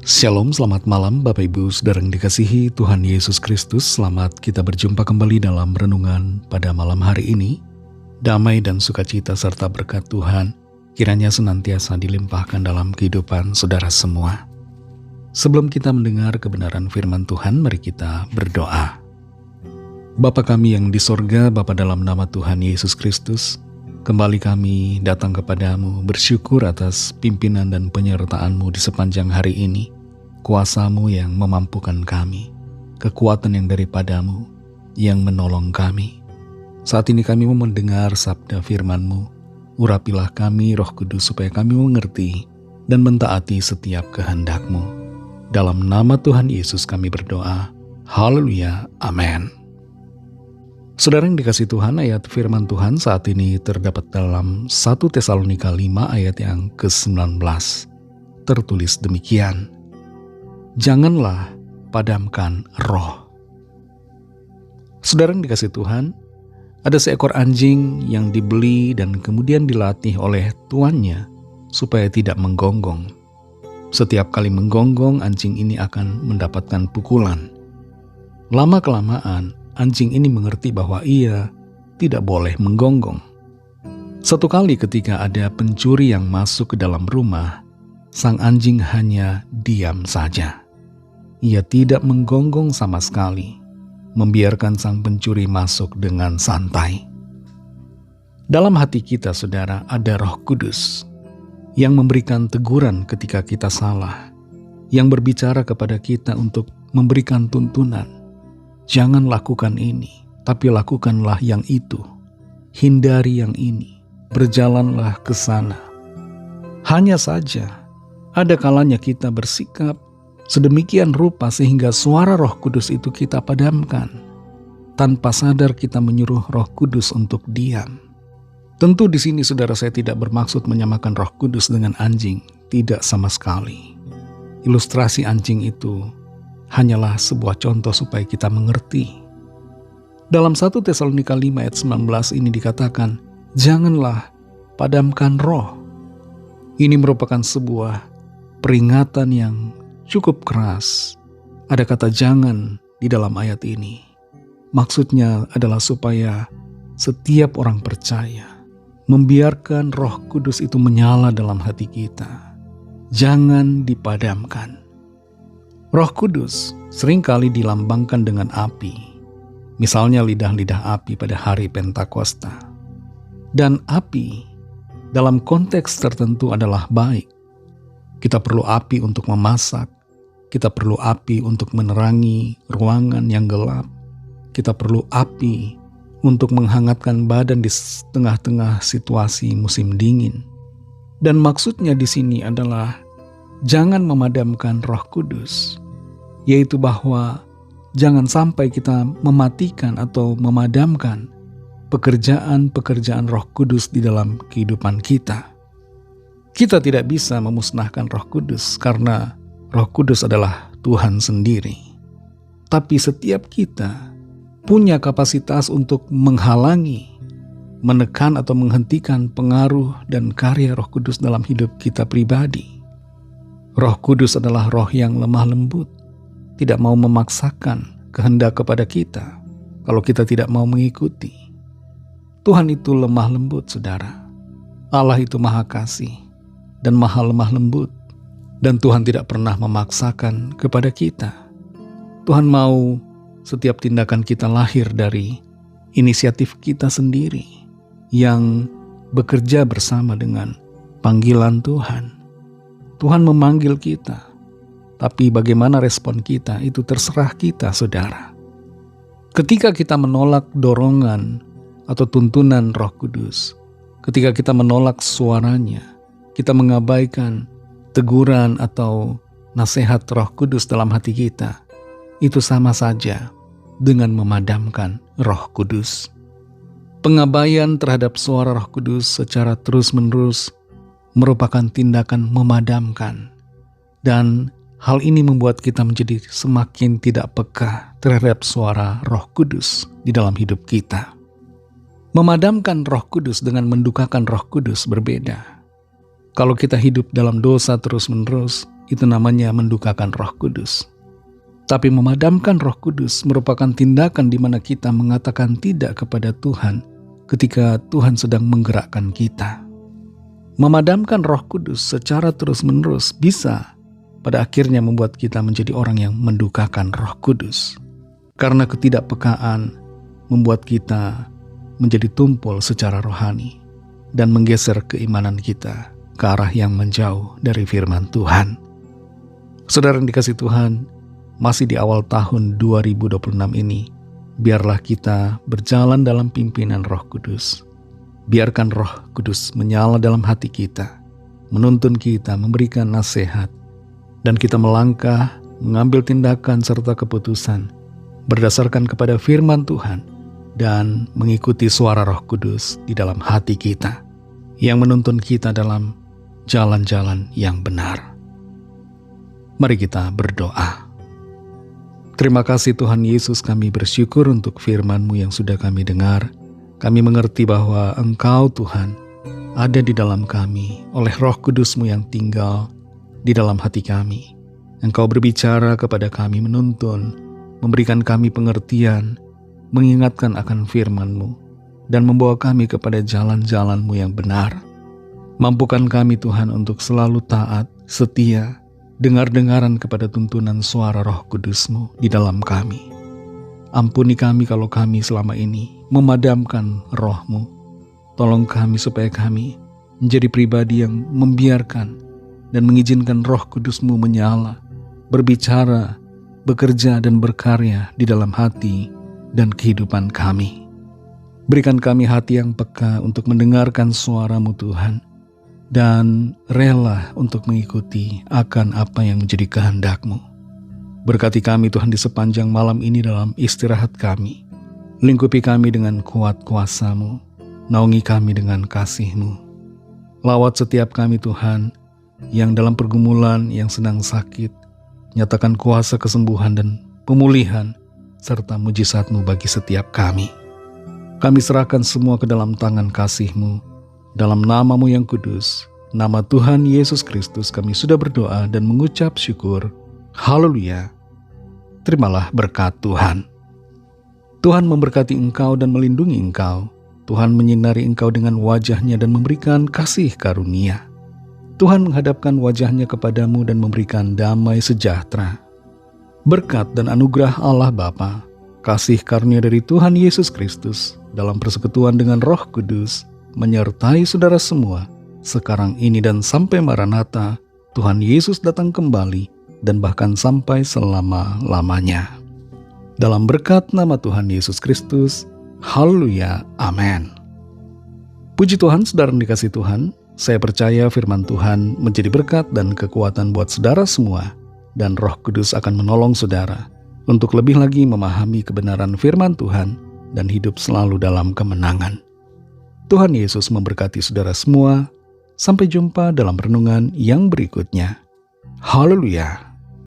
Shalom, selamat malam Bapak Ibu Saudara yang dikasihi Tuhan Yesus Kristus. Selamat kita berjumpa kembali dalam renungan pada malam hari ini. Damai dan sukacita serta berkat Tuhan kiranya senantiasa dilimpahkan dalam kehidupan saudara semua. Sebelum kita mendengar kebenaran firman Tuhan, mari kita berdoa. Bapa kami yang di sorga, Bapa dalam nama Tuhan Yesus Kristus, kembali kami datang kepadamu bersyukur atas pimpinan dan penyertaan-Mu di sepanjang hari ini. Kuasa-Mu yang memampukan kami, kekuatan yang daripada-Mu yang menolong kami. Saat ini kami mau mendengar sabda firman-Mu. Urapilah kami Roh Kudus supaya kami mengerti dan mentaati setiap kehendak-Mu. Dalam nama Tuhan Yesus kami berdoa. Haleluya. Amin. Saudara yang dikasihi Tuhan, ayat firman Tuhan saat ini terdapat dalam 1 Tesalonika 5 ayat yang ke-19. Tertulis demikian. Janganlah padamkan roh. Saudara yang dikasihi Tuhan, ada seekor anjing yang dibeli dan kemudian dilatih oleh tuannya supaya tidak menggonggong. Setiap kali menggonggong, anjing ini akan mendapatkan pukulan. Lama-kelamaan, anjing ini mengerti bahwa ia tidak boleh menggonggong. Satu kali ketika ada pencuri yang masuk ke dalam rumah, sang anjing hanya diam saja. Ia tidak menggonggong sama sekali, membiarkan sang pencuri masuk dengan santai. Dalam hati kita, saudara, ada Roh Kudus yang memberikan teguran ketika kita salah, yang berbicara kepada kita untuk memberikan tuntunan. Jangan lakukan ini, tapi lakukanlah yang itu. Hindari yang ini, berjalanlah ke sana. Hanya saja, ada kalanya kita bersikap sedemikian rupa sehingga suara Roh Kudus itu kita padamkan. Tanpa sadar kita menyuruh Roh Kudus untuk diam. Tentu di sini saudara, saya tidak bermaksud menyamakan Roh Kudus dengan anjing, tidak sama sekali. Ilustrasi anjing itu hanyalah sebuah contoh supaya kita mengerti. Dalam 1 Tesalonika 5 ayat 19 ini dikatakan, janganlah padamkan roh. Ini merupakan sebuah peringatan yang cukup keras. Ada kata jangan di dalam ayat ini. Maksudnya adalah supaya setiap orang percaya membiarkan Roh Kudus itu menyala dalam hati kita. Jangan dipadamkan. Roh Kudus seringkali dilambangkan dengan api. Misalnya lidah-lidah api pada hari Pentakosta. Dan api dalam konteks tertentu adalah baik. Kita perlu api untuk memasak. Kita perlu api untuk menerangi ruangan yang gelap. Kita perlu api untuk menghangatkan badan di tengah-tengah situasi musim dingin. Dan maksudnya di sini adalah jangan memadamkan Roh Kudus, yaitu bahwa jangan sampai kita mematikan atau memadamkan pekerjaan-pekerjaan Roh Kudus di dalam kehidupan kita. Kita tidak bisa memusnahkan Roh Kudus karena Roh Kudus adalah Tuhan sendiri. Tapi setiap kita punya kapasitas untuk menghalangi, menekan atau menghentikan pengaruh dan karya Roh Kudus dalam hidup kita pribadi. Roh Kudus adalah roh yang lemah lembut, tidak mau memaksakan kehendak kepada kita kalau kita tidak mau mengikuti. Tuhan itu lemah lembut, saudara. Allah itu maha kasih dan maha lemah lembut. Dan Tuhan tidak pernah memaksakan kepada kita. Tuhan mau setiap tindakan kita lahir dari inisiatif kita sendiri yang bekerja bersama dengan panggilan Tuhan. Tuhan memanggil kita, tapi bagaimana respon kita itu terserah kita, saudara. Ketika kita menolak dorongan atau tuntunan Roh Kudus, ketika kita menolak suaranya, kita mengabaikan teguran atau nasihat Roh Kudus dalam hati kita, itu sama saja dengan memadamkan Roh Kudus. Pengabaian terhadap suara Roh Kudus secara terus-menerus merupakan tindakan memadamkan, dan hal ini membuat kita menjadi semakin tidak peka terhadap suara Roh Kudus di dalam hidup kita. Memadamkan Roh Kudus dengan mendukakan Roh Kudus berbeda. Kalau kita hidup dalam dosa terus-menerus, itu namanya mendukakan Roh Kudus. Tapi memadamkan Roh Kudus merupakan tindakan di mana kita mengatakan tidak kepada Tuhan ketika Tuhan sedang menggerakkan kita. Memadamkan Roh Kudus secara terus-menerus bisa pada akhirnya membuat kita menjadi orang yang mendukakan Roh Kudus. Karena ketidakpekaan membuat kita menjadi tumpul secara rohani dan menggeser keimanan kita ke arah yang menjauh dari firman Tuhan. Saudara yang dikasihi Tuhan, masih di awal tahun 2026 ini, biarlah kita berjalan dalam pimpinan Roh Kudus. Biarkan Roh Kudus menyala dalam hati kita, menuntun kita, memberikan nasihat, dan kita melangkah, mengambil tindakan serta keputusan berdasarkan kepada firman Tuhan dan mengikuti suara Roh Kudus di dalam hati kita yang menuntun kita dalam jalan-jalan yang benar. Mari kita berdoa. Terima kasih Tuhan Yesus, kami bersyukur untuk firman-Mu yang sudah kami dengar. Kami mengerti bahwa Engkau Tuhan ada di dalam kami oleh Roh Kudus-Mu yang tinggal di dalam hati kami. Engkau berbicara kepada kami, menuntun, memberikan kami pengertian, mengingatkan akan firman-Mu, dan membawa kami kepada jalan-jalan-Mu yang benar. Mampukan kami Tuhan untuk selalu taat, setia, dengar-dengaran kepada tuntunan suara Roh Kudus-Mu di dalam kami. Ampuni kami kalau kami selama ini memadamkan Roh-Mu. Tolong kami supaya kami menjadi pribadi yang membiarkan dan mengizinkan Roh Kudus-Mu menyala, berbicara, bekerja dan berkarya di dalam hati dan kehidupan kami. Berikan kami hati yang peka untuk mendengarkan suara-Mu Tuhan, dan rela untuk mengikuti akan apa yang menjadi kehendak-Mu. Berkati kami Tuhan di sepanjang malam ini dalam istirahat kami. Lingkupi kami dengan kuat kuasa-Mu, naungi kami dengan kasih-Mu. Lawat setiap kami Tuhan yang dalam pergumulan, yang sedang sakit. Nyatakan kuasa kesembuhan dan pemulihan serta mujizat-Mu bagi setiap kami. Kami serahkan semua ke dalam tangan kasih-Mu. Dalam nama-Mu yang kudus, nama Tuhan Yesus Kristus, kami sudah berdoa dan mengucap syukur. Haleluya. Terimalah berkat Tuhan. Tuhan memberkati engkau dan melindungi engkau. Tuhan menyinari engkau dengan wajah-Nya dan memberikan kasih karunia. Tuhan menghadapkan wajah-Nya kepadamu dan memberikan damai sejahtera. Berkat dan anugerah Allah Bapa, kasih karunia dari Tuhan Yesus Kristus, dalam persekutuan dengan Roh Kudus, menyertai saudara semua, sekarang ini dan sampai Maranatha, Tuhan Yesus datang kembali, dan bahkan sampai selama-lamanya. Dalam berkat nama Tuhan Yesus Kristus, haleluya, amin. Puji Tuhan, saudara yang dikasihi Tuhan, saya percaya firman Tuhan menjadi berkat dan kekuatan buat saudara semua, dan Roh Kudus akan menolong saudara untuk lebih lagi memahami kebenaran firman Tuhan dan hidup selalu dalam kemenangan. Tuhan Yesus memberkati saudara semua. Sampai jumpa dalam renungan yang berikutnya. Haleluya.